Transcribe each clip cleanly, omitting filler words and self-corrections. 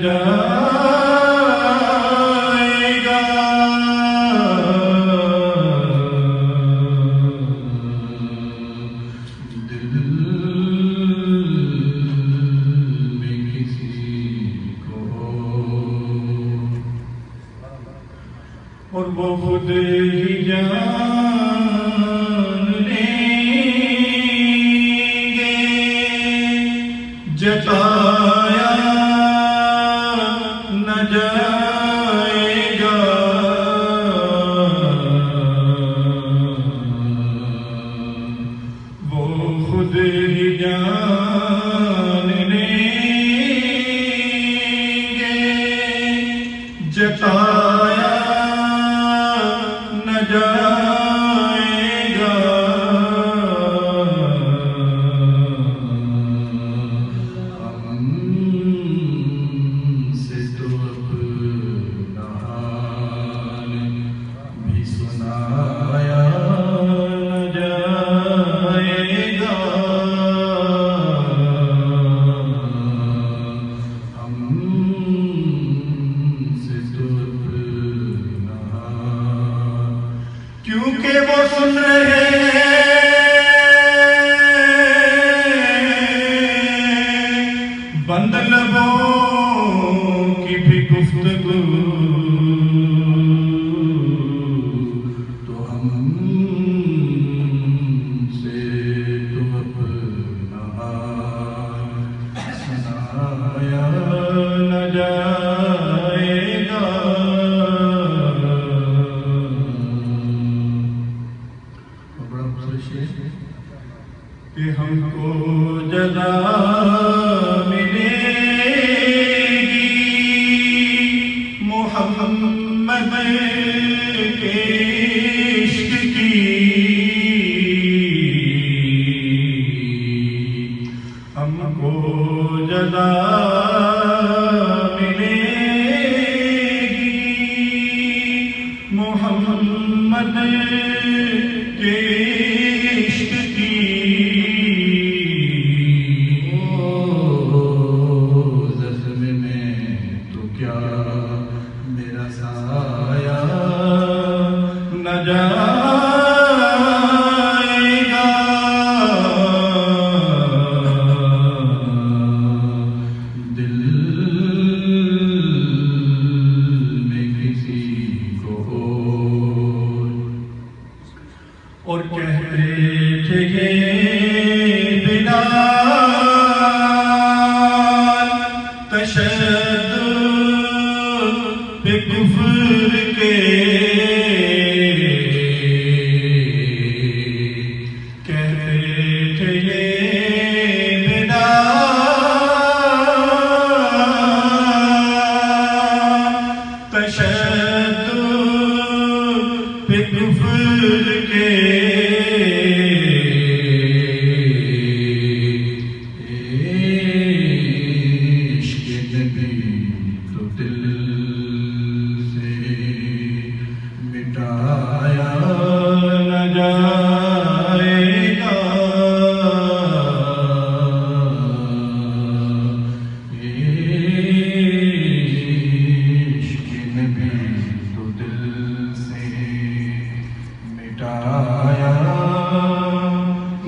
جائے گا دل میں کسی کو اور وہ خود ہی جان لیں گے جتایا نہ جائے گا وہ خود ہی جان لیں گے جتایا نہ جائے گا ہم سے تو اپنا حال بھی سنایا نہ جائے گا ہم سے تو اپنا کیونکہ وہ سن رہے ہیں بند لبوں کی بھی گفتگو تو ہم سے تو اپنا سنایا نہ جائے گا کہ ہم کو جزا ملے گی محمد کے عشق کی ہم کو جزا ملے گی محمد کے عشق کی زخم میں تو کیا میرا سایہ نہ جائے گا دل میں کسی کو اور کہتے تھے یہ بلال تشدد پہ کفر کے کہتے تھے یہ بلال تشدد پہ کفر کے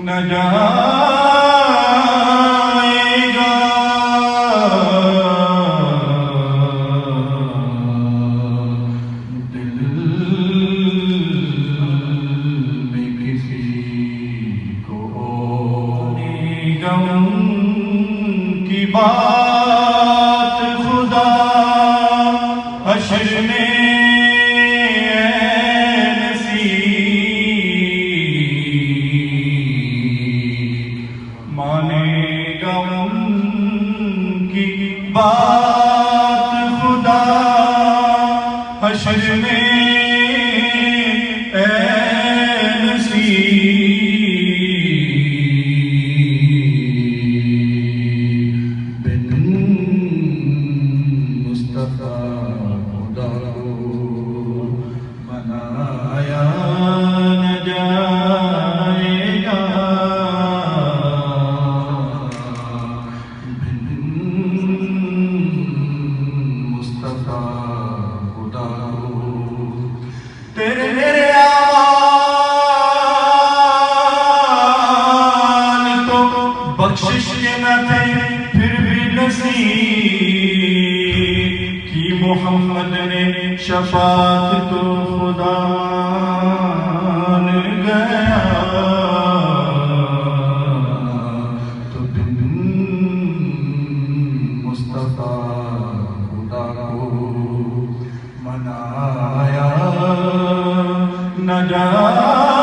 نہ جائے گا دل میں کسی کو غم کی بات خدا حشر میں بات خدا حشر میں اے نصیب بن مصطفیٰ خدا کو بنایا نہ جائے گا پھر بھی نصیب کی محمد نے شفاعت تو خدا مان گیا تو بن مصطفیٰ خدا کو منایا نہ جا